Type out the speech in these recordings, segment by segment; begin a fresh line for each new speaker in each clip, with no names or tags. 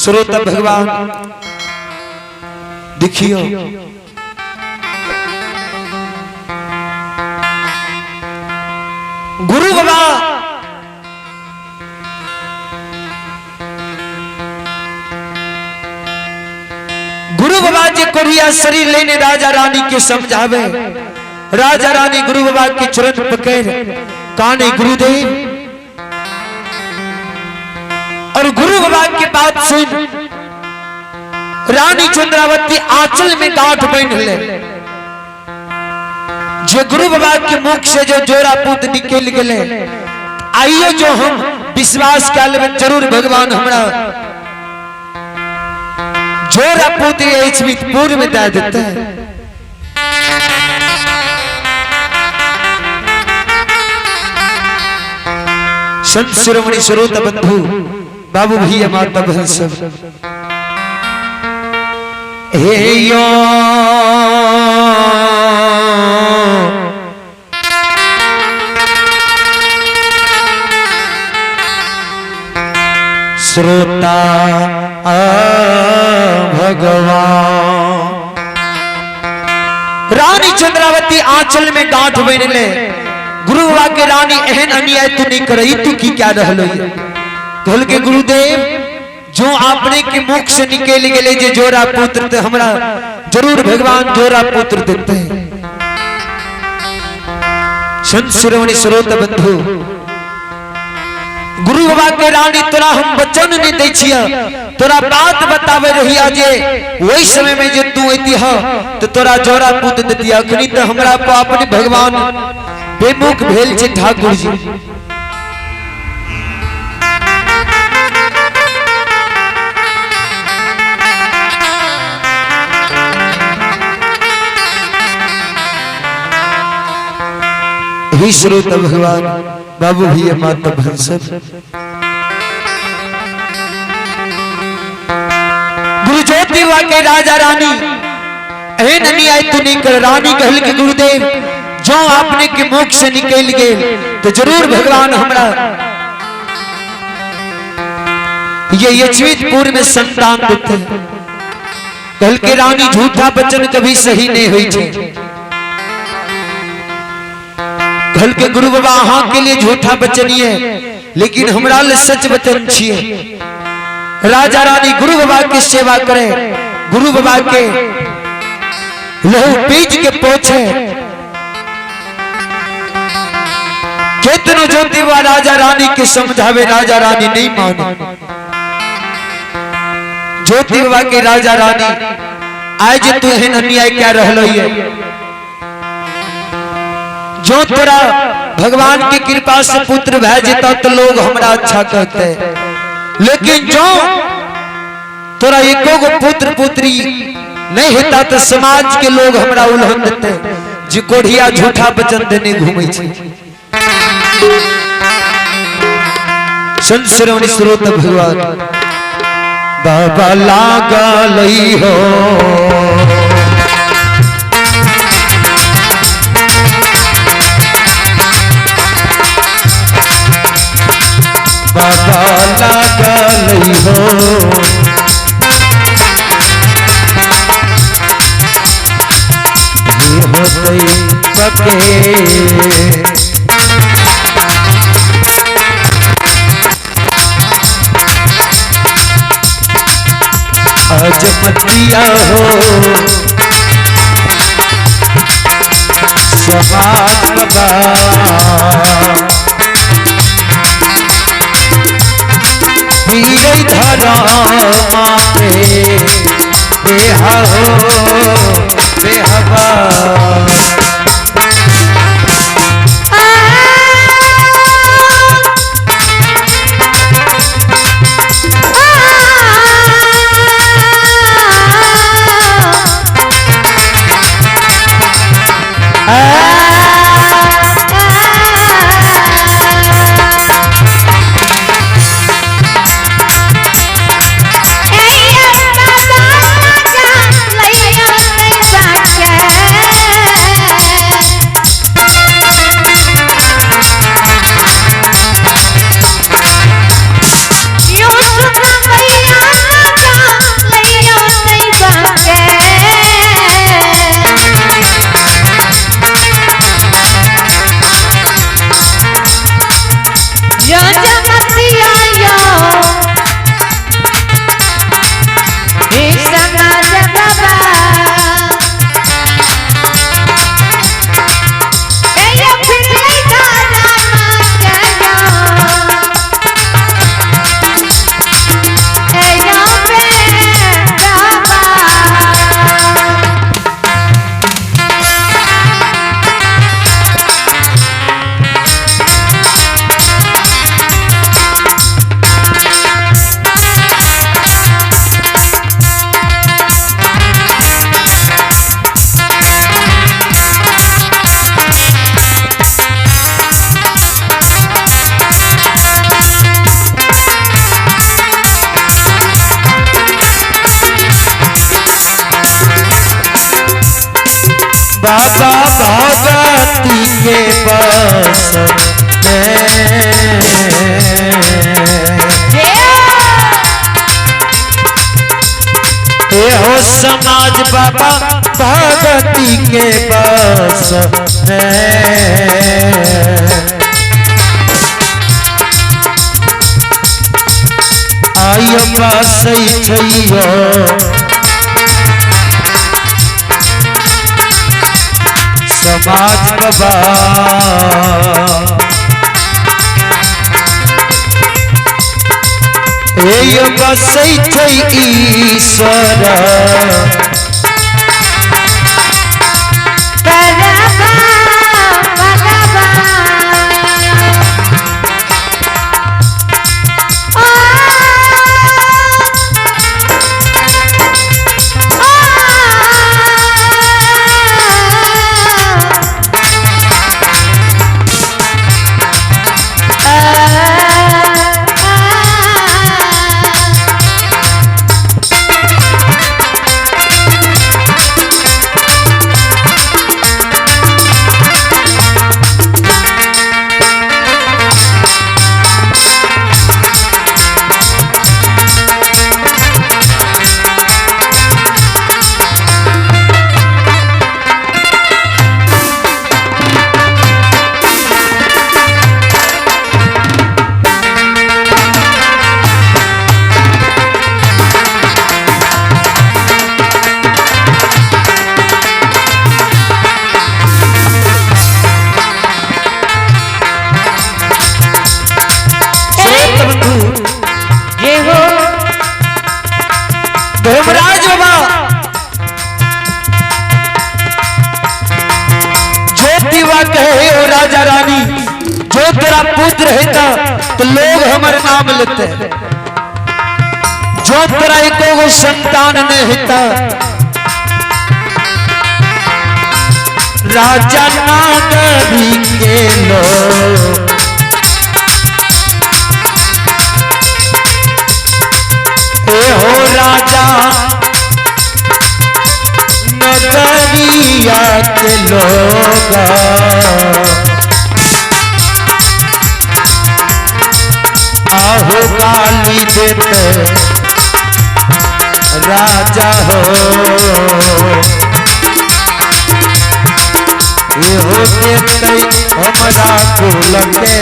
श्रोता भगवान देखियो गुरु बाबा जे कोरिया शरीर लेने राजा रानी के समझावे। राजा रानी गुरु बाबा के चरण पकड़ काने गुरुदेव और गुरु बाबा की बात सुन रानी चंद्रावती आंचल में गांठ बांध ले। जो गुरु बाबा के मुख से जो जोरा पूत निकल गए आइयो जो हम विश्वास काल में जरूर भगवान हमरा जोरा पूत पूर्व में दे देता है। संत शिरोमणि श्रोता बंधु बाबू भैया माता बहन सब हे यो श्रोता भगवान रानी चंद्रावती आंचल में गांठ बन ले। गुरु बाबा के रानी एहन अन्याय तू नहीं करई तू की क्या रहलो कहल के गुरुदेव जो आपने के मुख से निकल गए जे जोरा पुत्र ते हमरा जरूर भगवान जोरा पुत्र देते हैं। संत शिरोमणि श्रोता बंधु गुरु बाबा के रानी तोरा हम वचन नहीं दै छिया तोरा बात बतावे रहिया जे वही समय में जे तू अती ह तो तोरा जोरा पुत्र देतिया अखनी तो हमरा को अपने भगवान बेमुख भेल छे ठाकुर जी। ही श्रोता भगवान बाबू भैया माता बहन सब गुरु ज्योति के राजा रानी एहन अन्याय तू नहीं कर। रानी कहल के गुरुदेव जो आपने के मुख से निकल गए तो जरूर भगवान हमरा ये यज्ञपुर में संतान देते हैं। कहल के रानी झूठा वचन कभी सही नहीं हुई छे। कहल के गुरु बाबा हाँ के लिए झूठा वचन है लेकिन हमरा ले सच वचन छिए। राजा रानी गुरु बाबा की सेवा करे गुरु बाबा के लहू पीज के पोछे केतनो ज्योति बाबा राजा रानी के समझावे राजा रानी नहीं माने। ज्योति बाबा के राजा रानी आज तू एहन अन्याय क्या रहलो है जो तोरा भगवान की कृपा से पुत्र भै जेता तो लोग हमरा अच्छा कहते लेकिन जो तोरा एको गो पुत्र पुत्री नहीं होता तो समाज के लोग हमरा उल्हन देते जी कोढ़िया झूठा वचन देने घूमे छे। संत शिरोमणि श्रोता भगवान बाबा लागा लई हो बाबा लागा लई हो आज मतिया हो समाज बाबा पीरे धरा माते बेहा हो बेहवा बाबा भगवती के बस हो समाज बाबा भगवती के बस आइयो बस समाज बाबा बसै छै ईश्वर धर्मराज बाबा जो दीवा कहे हो राजा रानी जो तेरा पुत्र रहता तो लोग हमारे नाम लेते जो तेरा एको संतान नहीं होता राजा नागरी के लोग हो राजा नगरिया के लोग आहो गाली देते राजा हो ये हो देते हमारा कुल के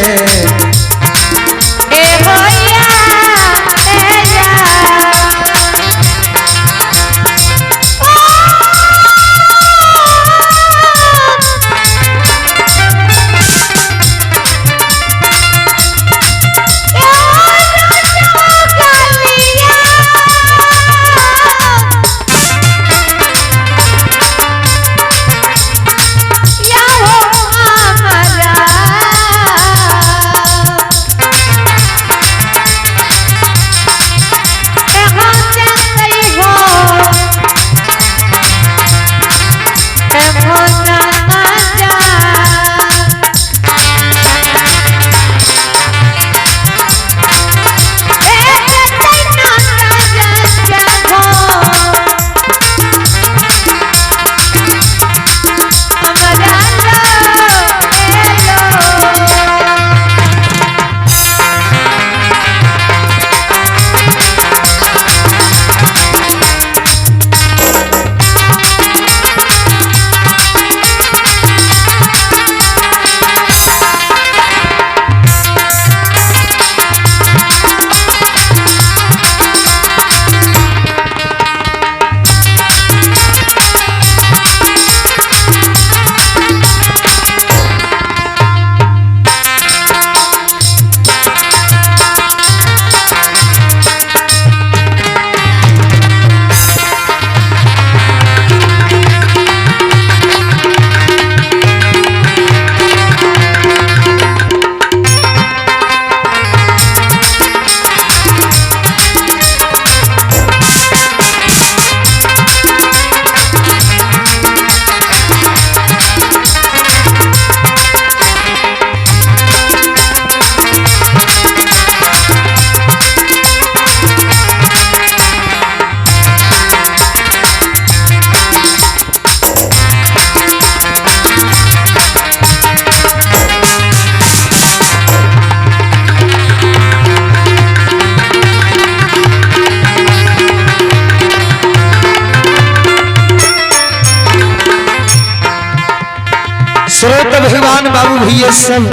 ये सब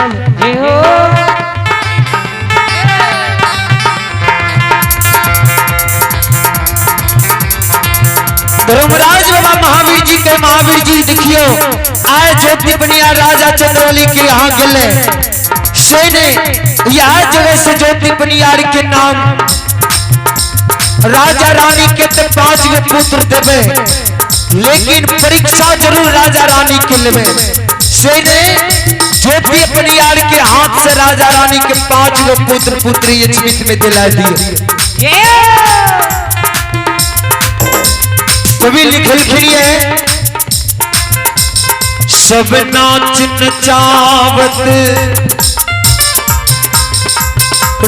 धर्मराज बाबा महावीर जी के महावीर जी देखियो आए ज्योति बनिया राजा चंद्रवली के यहाँ गले सेने यह जगह से ज्योति बनियार के नाम राजा रानी के 5 गो पुत्र देवे, लेकिन परीक्षा जरूर राजा रानी के लेवे। सेने ज्योति बनियार के हाथ से राजा रानी के 5 गो पुत्र पुत्री स्मित में दिला दिए। कभी लिखल खिलिए सब नाच नचावत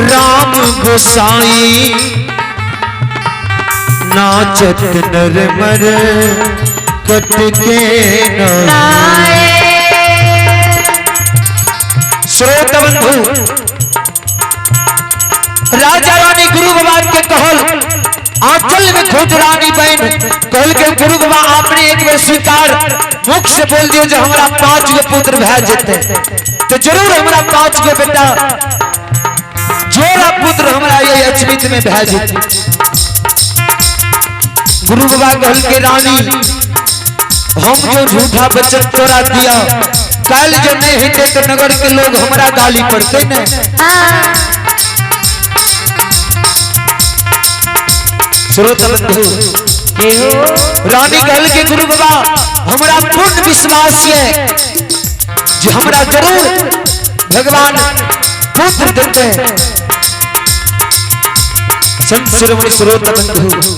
राम गोसाई नाचत नर मर कट के नाए। श्रोत बंधु राजा रानी गुरु भगवान के कहल आंचल में खोज रानी बहन कहल के गुरु बाबा आपने एक बार स्वीकार मुख से बोल दियो जो हमारा 5 गो पुत्र भै जेते तो जरूर हमारा 5 गो बेटा जोड़ा पुत्र हमारा ये अचमित में भै जेते। गुरु बाबा कहल के रानी हम जो झूठा वचन तोरा दिया कल जो नहीं हेते तो नगर के लोग हमारा गाली पड़ते न। श्रोत बंधु रानी कहल के गुरु बाबा हमारा पूर्ण विश्वास है जो हमारा जरूर भगवान पुत्र देते। संत शिरोमणि श्रोत बंधु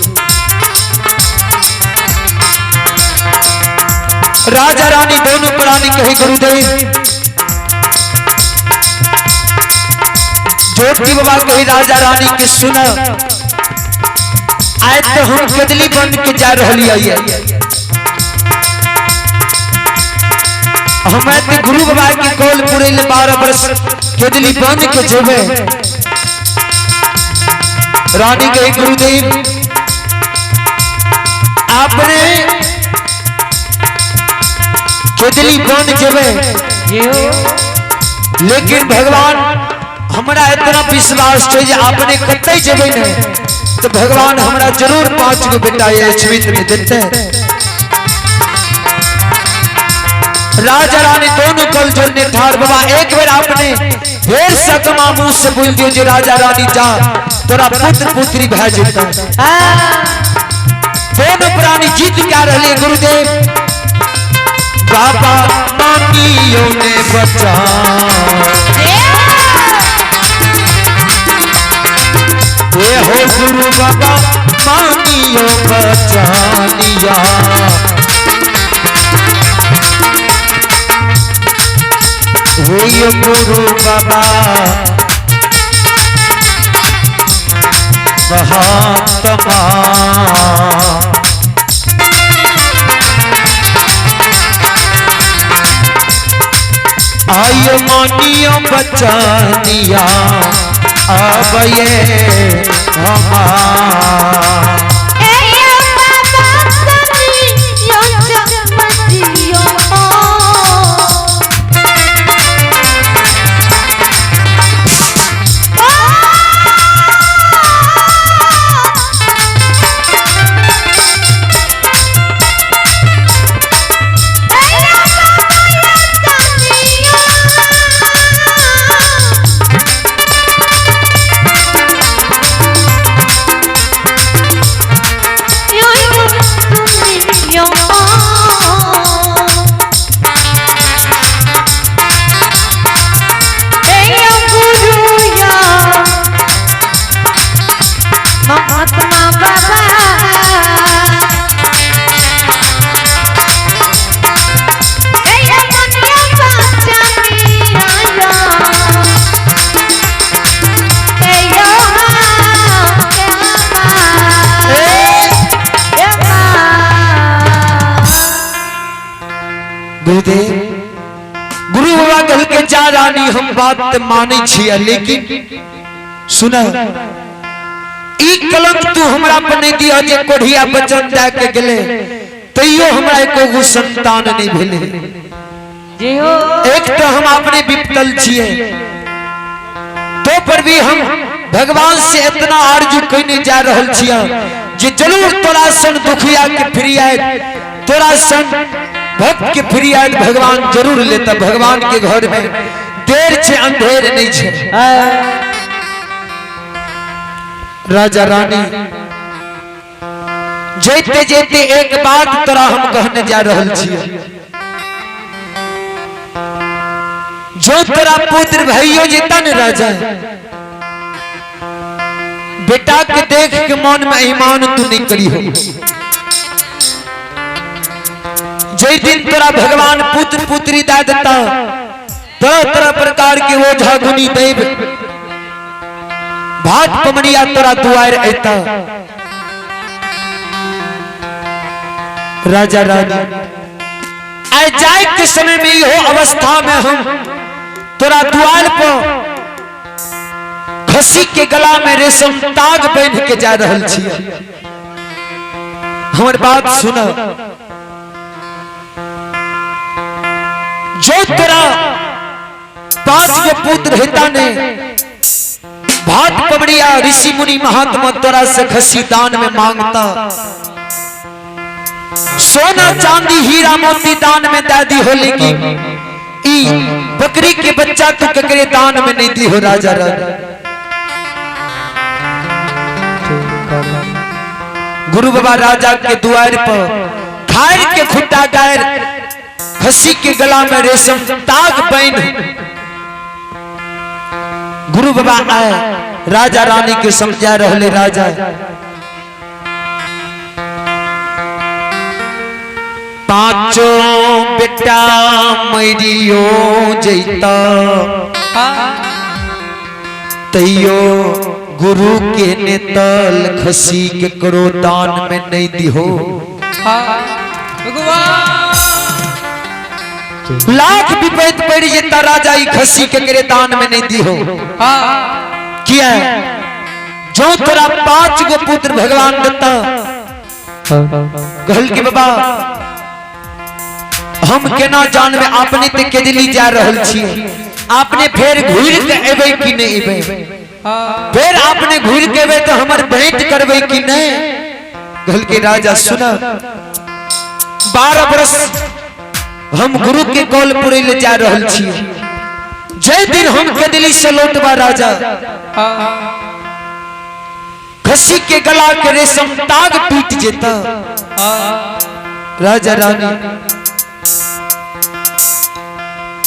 राजा रानी दोनों प्राणी कहे गुरुदेव ज्योति बाबा कही राजा रानी के सुना आज तो हम कदली बन के जा रही है हमें तो गुरु बाबा की कॉल पूरे 12 वर्ष कदली बन के जेबे। रानी कही गुरुदेव आपने कदली बन जेबे लेकिन भगवान हमारा इतना विश्वास है जो आपने कतई जेबे नहीं तो भगवान हमारा जरूर 5 गो बेटा ये स्मित में देते हैं। राजा रानी दोनों कल जोड़ने ठार बाबा एक बार आपने ढेर सकमा मुंह से बोल दियो जो राजा रानी जा तोरा पुत्र पुत्री भै जेता। दोनों प्राणी जीत क्या रहे गुरुदेव बाबा मानियो ने बचा ये हो गुरु बाबा मानियो बचानिया। ये गुरु बाबा महात्मा आयो मानियो बचानिया अब ये गुरु बाबा कह के जा रानी हम बात माने छिया लेकिन सुना ई कलंक तू हमरा पर नहीं दिया जे कोढ़िया बचन दे के गेले तैयो हमरा एको गो संतान नहीं भेले एक तो हम अपने विपतल छिए, तो पर भी हम भगवान से इतना आरजू करने जा रहल छिया जे जरूर तोरा सन दुखिया के फ्री आए, तोरा सन भक्त के फ्री आए भगवान जरूर लेता। भगवान के घर में देर छे अंधेर नहीं छे। राजा रानी जेते जेते एक बात तोरा हम कहने जा रहल छिए, जो तेरा पुत्र भाइयों जीता न राजा, बेटा के देख के मन में ईमान तू नहीं करी हो। जय दिन तोरा भगवान पुत्र पुत्री दे देता, तरह तरह प्रकार के ओझा गुनी देव भाट पमनिया तोरा दुआर अता। राजा रानी आए जाए के समय में यो अवस्था में हम तोरा द्वार पर खसी के गला में रेशम ताग पहन के जा रहल छिए। हमर बात सुना, जो तेरा 5 गो पुत्र हेता ने भाट पमड़िया ऋषि मुनि महात्मा तोरा से खसी दान में मांगता, सोना चांदी हीरा मोती दान में दे दी हो, लेकिन बकरी के बच्चा तो ककरे दान में नहीं दी हो। राजा रानी गुरु बाबा राजा के द्वार पर खायर के खुट्टा गायर खसी के गला में रेशम ताग पहन गुरु बाबा आए राजा रानी के समझा रहले। राजा पांचों बेटा मैरियो जैता, तैयो गुरु के नेतल खसी के करो दान में नहीं दिहो। लाख विपैत पड़ जता राजा खसी के करे दान में नहीं दिहो। क्या जो तोरा 5 गो पुत्र भगवान देता, कहल के बाबा हम केना जानबे आपने ते के दिल्ली जा रहल छिए, आपने फेर घूर के एबे कि नहीं एबे, फिर आपने घूर के एबे तो हमर भेंट करबे कि नहीं। कहल के राजा सुना, 12 बरस हम गुरु के कौलपुरे ले जा रहल छिए, जय दिन हम के दिल्ली से लौटबा राजा खसी के गला के रेशम ताग टूट जेता। राजा रानी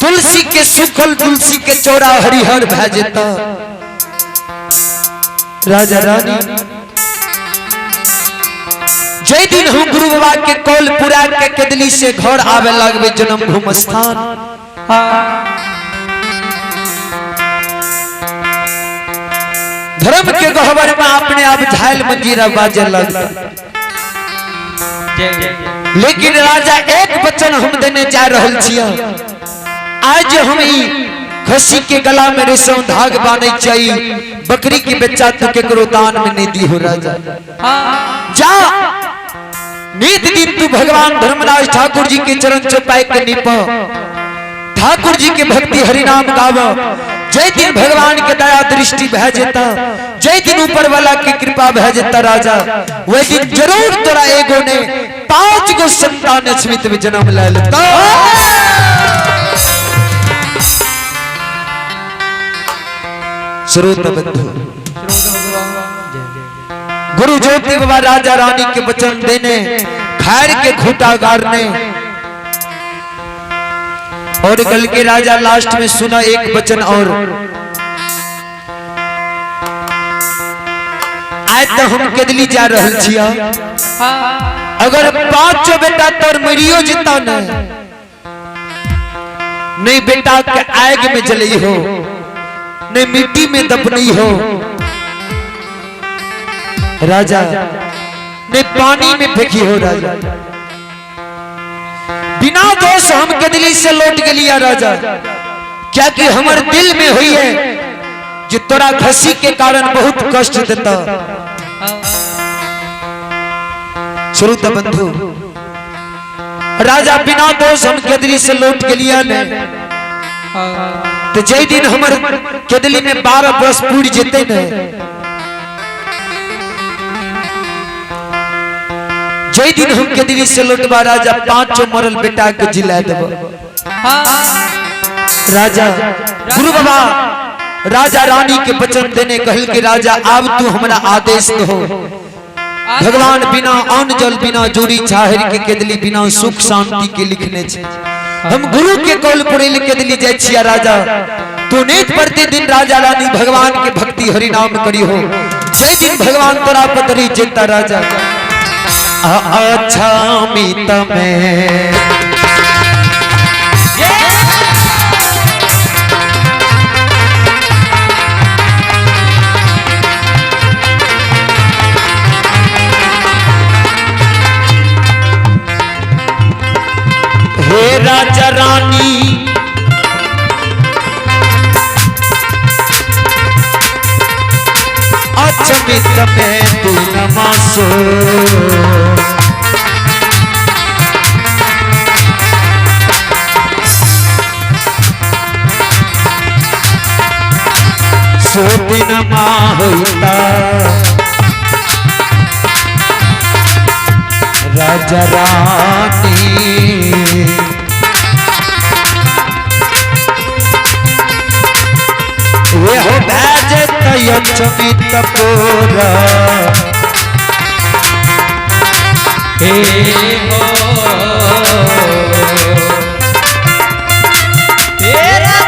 तुलसी के सुखल तुलसी के चौरा हरिहर भै जेता। राजा रानी जय दिन हम गुरु बाबा के कौल पुरा के कदली से घर आवे लगबे जन्म भूमि स्थान। धर्म के गहवर में अपने आप झायल मंजीरा बाजे लगता, लेकिन राजा एक वचन हम देने जा रहल छिया, आज हम खसी के गला में रेशम धाग बांधे चाहिए, बकरी की बच्चा तो केकरो दान में नहीं दी हो। राजा जा नित दिन तू भगवान धर्मराज ठाकुर जी के चरण चौपाई के नीपा, ठाकुर जी के भक्ति हरिनाम गावा। जय दिन भगवान के दया दृष्टि बह जेता, जय दिन ऊपर वाला की कृपा बह जेता। राजा वह दिन जरूर तोरा एगो ने 5 गो संतान स्मित में जन्म ले लेता। श्रोत बंधु गुरु ज्योति बाबा राजा रानी के वचन देने, खैर के खूटा गारने, और कल के राजा लास्ट में सुना एक वचन और, आज तो हम कदली जा रहल छिया, अगर 5 बेटा तोर मरियो जीता नहीं बेटा के आग में जलई हो, नहीं मिट्टी में दफनी हो। राजा ने पानी में फेंकी हो। राजा बिना दोष हम कदली से लौट के लिया। राजा क्या कि हमारे दिल में हुई है जो तोरा खसी के कारण बहुत कष्ट देता। श्रोता बंधु राजा बिना दोष हम केदली से लौट के लिया ने तो जय दिन हमर केदली में 12 वर्ष पूरी जेते ने जय दिन हम केदली से लौटबा राजा 5 मरल बेटा के जिला देब। राजा गुरु बाबा राजा रानी के वचन देने कहल के राजा अब तू हमरा आदेश दो। भगवान बिना अन्न जल बिना जोड़ी चाहर के केदली बिना सुख शांति के लिखने छे हम गुरु के कौल पर केदली जाय छिया राजा तू नित प्रतिदिन राजा रानी भगवान के भक्ति हरि नाम करी हो जय दिन भगवान तोरा पतरी जेता राजा अच्छा मित में हे राजा रानी अचमित में तू नमासो सो दिन होता राजा रानी वे हो भैजे तयचमित पूरा हे हो तेरा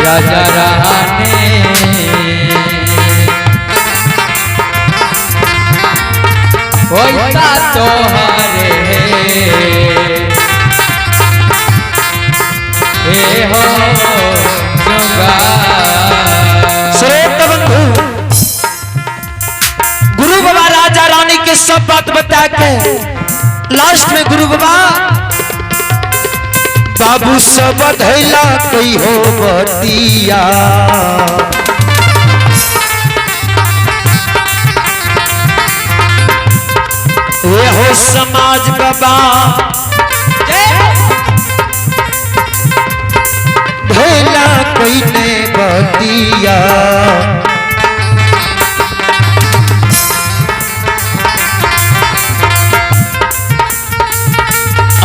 राजा रानी होता तो हरे हे हो बंधु गुरु बाबा राजा रानी के सब बात बता के लास्ट में गुरु बाबा बाबू सब धैला कई हो बतिया वे हो समाज बाबा धैला कई ने बतिया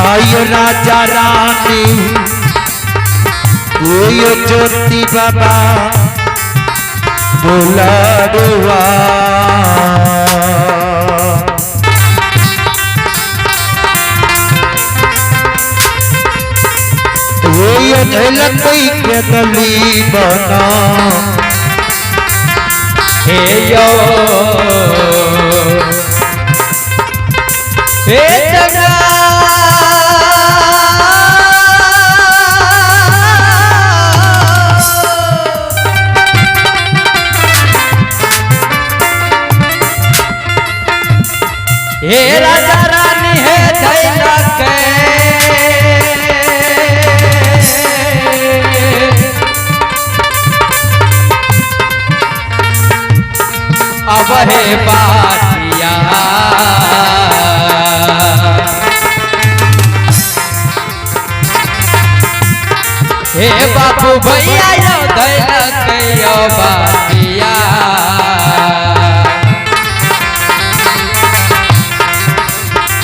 आयो राजा रानी यो ज्योति बाबा बोला दुआ यो झलक के गली बना हे यो हे जगा हे राजा रानी है धैलक अब है बातिया हे बापू भैया यो धैलक यो बातिया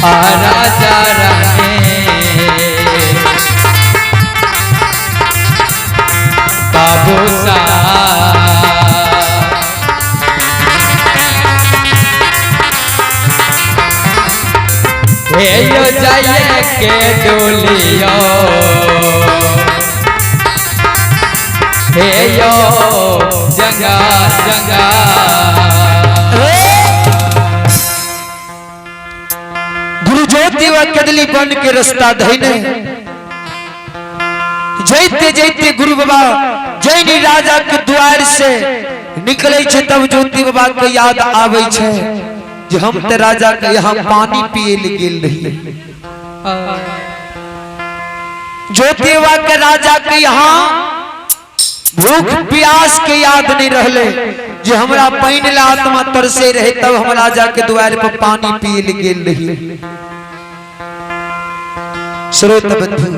राजा रानी
हे यो जाए के डोलियो हे यो जंगा जंगा
गुरु ज्योति व कदली बन के रास्ता धैने जैते जैते गुरु बाबा जैनी राजा के द्वार से निकले छे तब ज्योति बाबा के याद आवे छे जे हम ते राजा के यहाँ पानी पिए ले गेल रही। ज्योति बाबा के राजा के यहाँ भूख प्यास के याद नहीं रहले जे हमरा पानी ला आत्मा तरसे रहे तब हम राजा के द्वार पर पानी पिए ले गेल रही। श्रोत बंधु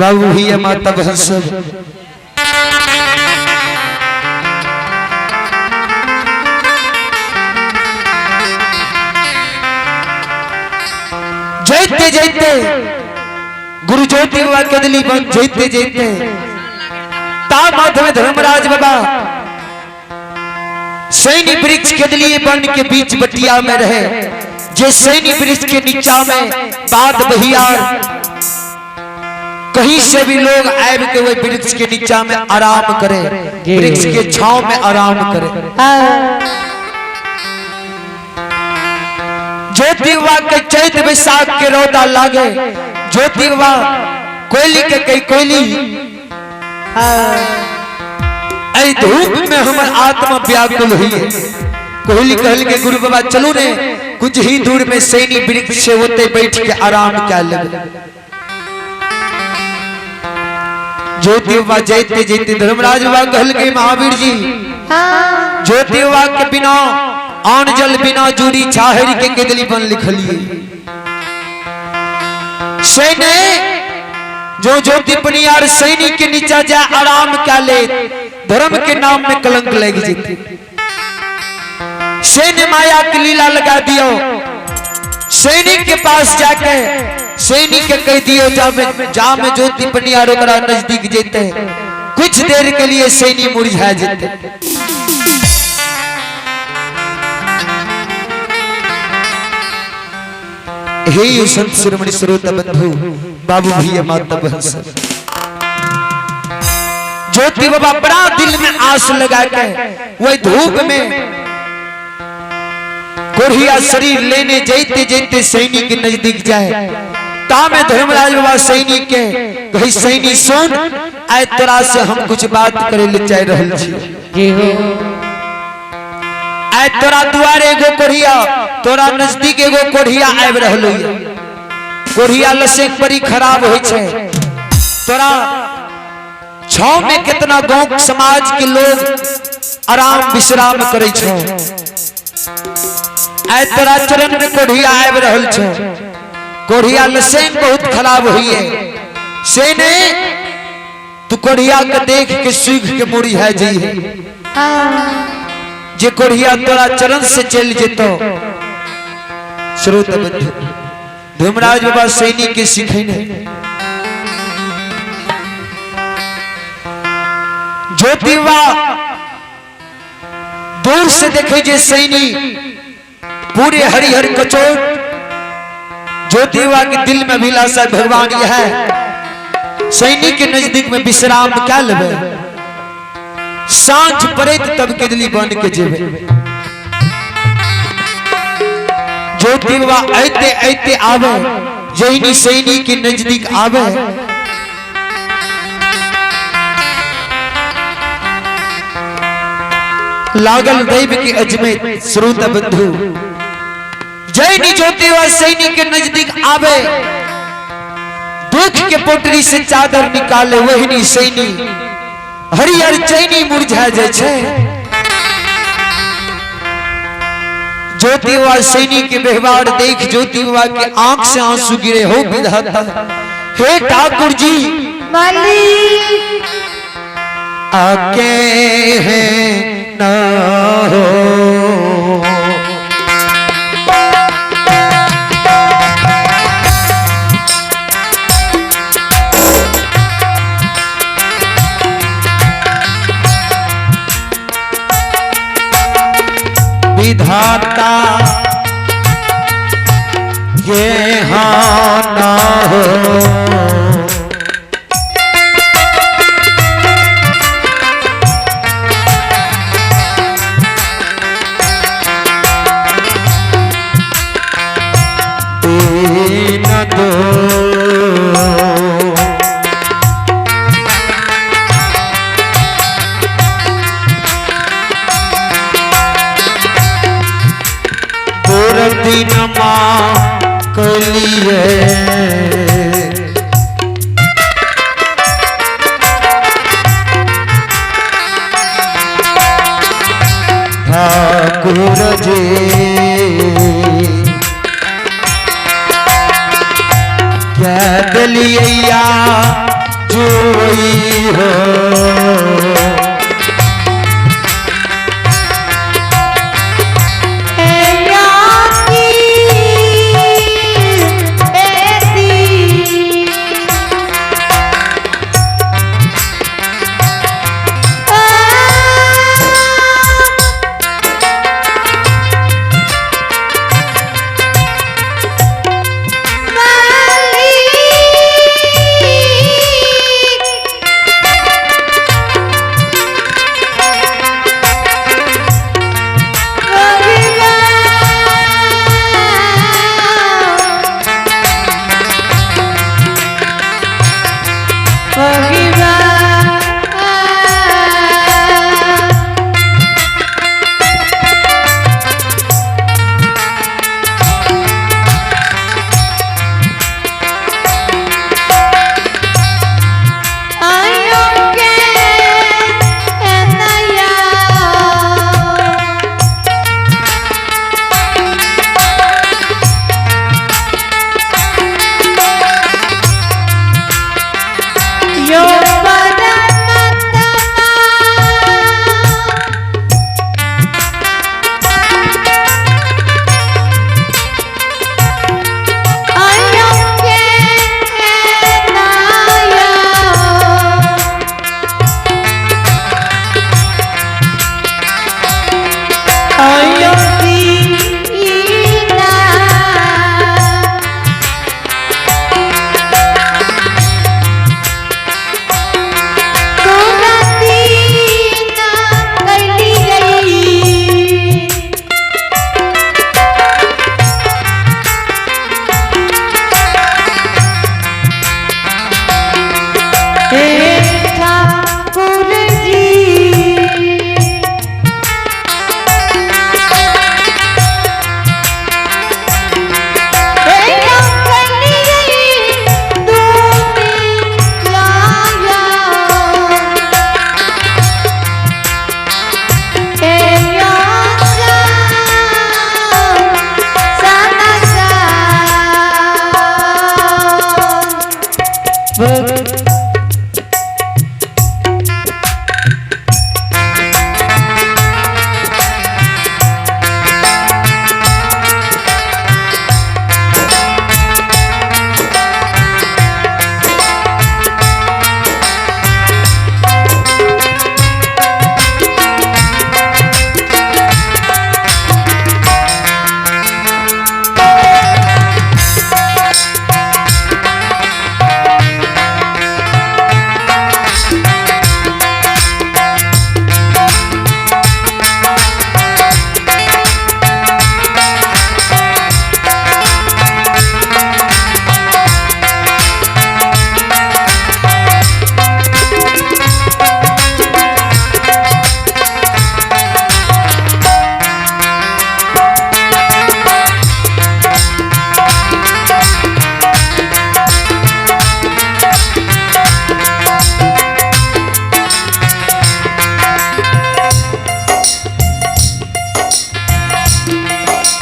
बाबू भैया माता बहन सब जैते जैते गुरु ज्योति बाबा कदली बन जैते जैते धर्मराज बाबा सैनी वृक्ष कदली बन के बीच बटिया में रहे जे सैनी वृक्ष के नीचा में बाद बहियार कहीं से भी लोग आए के वो वृक्ष के नीचा में आराम करे, वृक्ष के छांव में आराम करे। ज्योति बाबा के चैत बैसाख के रौदा लागे, ज्योति बाबा कोयली के कई कोयली ऐ धूप में हमर आत्मा व्याकुल हुई है। कोयली कहल के गुरु बाबा चलो ने कुछ ही दूर में सैनी वृक्ष से होते बैठ के आराम क्या लगे। ज्योति बाबा जैते जैते धर्मराज बाबा कहल के महावीर जी ज्योति बाबा के बिना आन जल बिना जूरी छाहरी के कदली बन लिखलिए सैने जो ज्योति पनियार सैनी के नीचा जा आराम क्या ले धर्म के नाम में कलंक लग जाती। सैन्य माया की लीला लगा दियो, सैनिक के पास जाके सैनिक के कह दियो जा में ज्योति पनियार ओकरा नजदीक जेते कुछ देर के लिए सैनी मुरझा जेते। हे संत शिरोमणि श्रोता बंधु बाबू भैया माता बहन सब ज्योति बाबा बड़ा दिल में आस लगा के वही धूप में कोढ़िया शरीर लेने जैते जैते सैनिक के नजदीक जाए तामे धर्मराज बाबा सैनिक के कही सैनी सुन आए तोरा से हम कुछ बात करे ले चाह रहल छी। आए तोरा दुआरे एगो कोढ़िया तोरा नजदीक एगो कोढ़िया आबि रहलो है। कोढ़िया लसे बड़ी खराब होय छे, तोरा छाव में कितना गांव समाज के लोग आराम विश्राम करे छे। आए तोरा चरण में कोढ़िया आबि रहल छे, कोढ़िया लसेन बहुत खराब हुई है। सेने तू कोढ़िया के देख के सूख के मुड़ी है जी है जे कोढ़िया तोरा चरण से चल जेतो। श्रोत बंधु धर्मराज बाबा सैनिक के सिखैने ज्योति बाबा दूर से देखे जे सैनी पूरे हरिहर कचोट ज्योति बाबा के दिल में अभिलाषा भगवान यह है सैनिक के नजदीक में विश्राम क्या लेबे सांझ पड़े तब कदली बन के जेबे। ज्योति बाबा ऐते ऐते आवे जैनी सैनी के नजदीक आवे लागल दैव के अजमेर। श्रोत बंधु जैनी ज्योति बाबा सैनी के नजदीक आवे दुख के पोटरी से चादर निकाले वही सैनी हरिहर चैनी मुरझा जाए छे। ज्योति बाबा सैनी के व्यवहार देख ज्योति बाबा के आंख से आंसू गिरे। हो विधाता हे ठाकुर जी मालिक आके हैं ना हो विधाता ये हाँ ना हो। न दो दिन माँ कलिए ठाकुर जी क्या दलिया जोई हो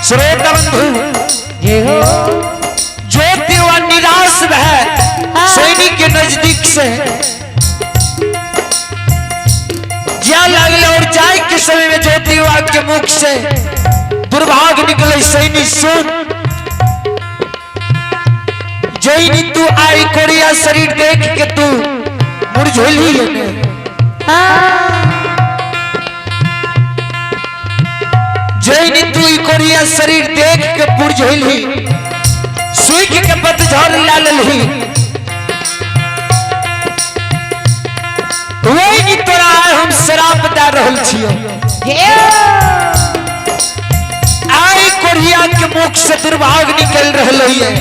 श्रोता बंधु
ये हो
ज्योति व निराश है सैनी के नजदीक से ज्या लगले और जाए के समय में ज्योति के मुख से दुर्भाग्य निकले सैनी सुन जैनी तू आई कोरिया शरीर देख के तू मुरझोली जैनी तू कोरिया शरीर देख के पुरझोली सुई के पतझड़ ला लही वही की तोरा हम शराब बता रहल छियो आई कोरिया के मुख से दुर्भाग निकल रहल है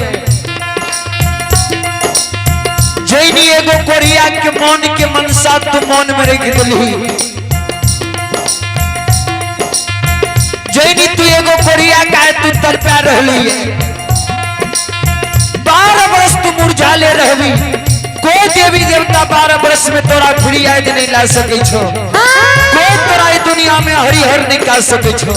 जैनी एगो कोरिया के मन के मनसा तू मन में रख दिली जैनी तू एगो कोरिया का तू तड़पा रहली है 12 वर्ष तू मुरझा ले रहबी कोई देवी देवता 12 वर्ष में तोरा खुली याद नहीं ला सके छो कोई तोरा ई दुनिया में हरिहर निकाल सके छो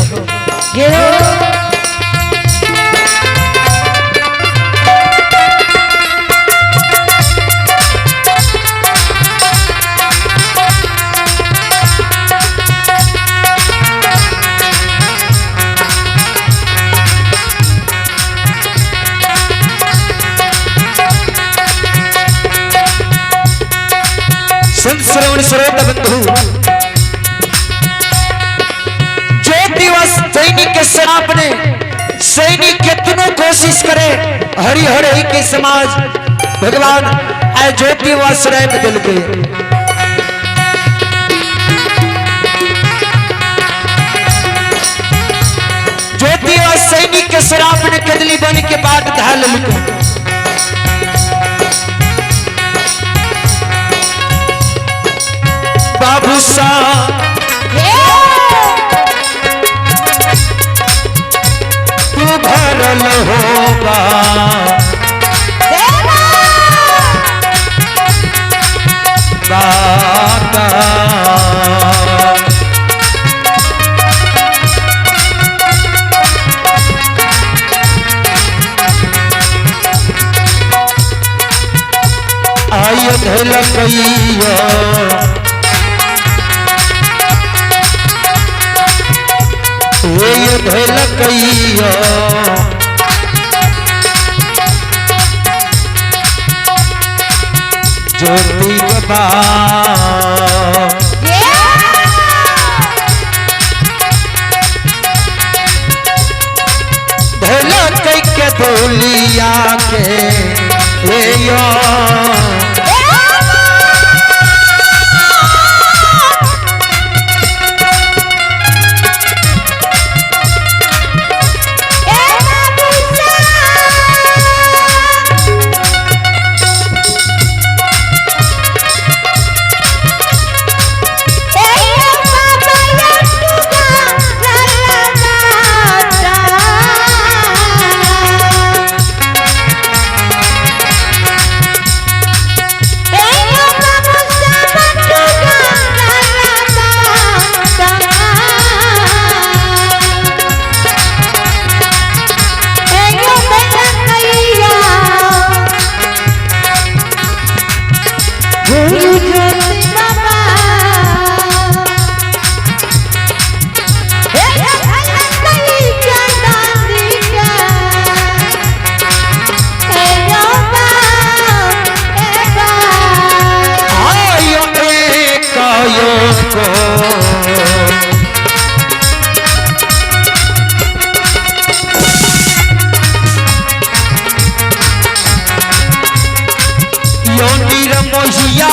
संत श्रवण श्रोत बंधु जो दिवस सैनिक के शराब ने सैनिक कितनों कोशिश करे हरिहर ही के समाज भगवान आए ज्योति वाश्रय में दिल के ज्योति व सैनिक के शराब ने कदली बन के बाद ढाल लिखो बाबू सा तू भरल होगा बाबा आय धलकैया ये धलकैया ज्योति बाबा धलकै के बोलिया के यो मोहिया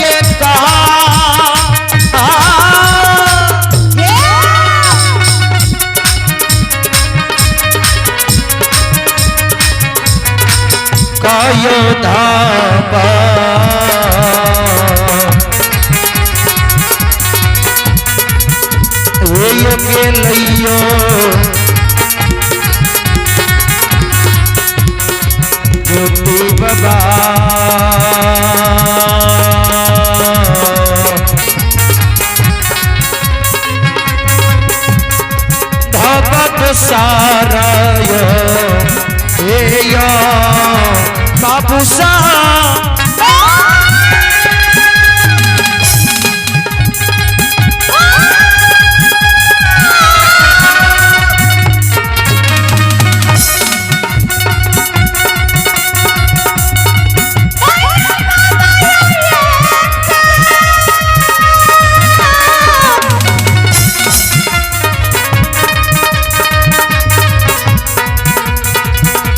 ए का कायो धाबा वो के लियो ज्योति बाबा सारा यो बाबू सा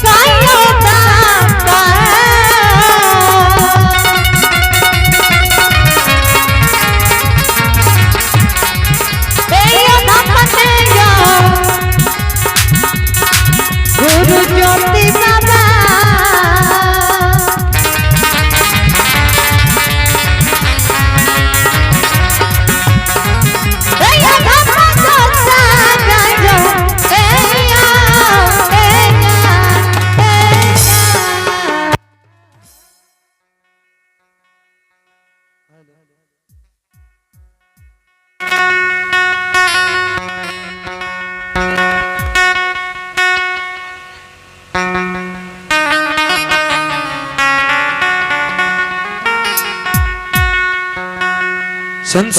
Bye.
संत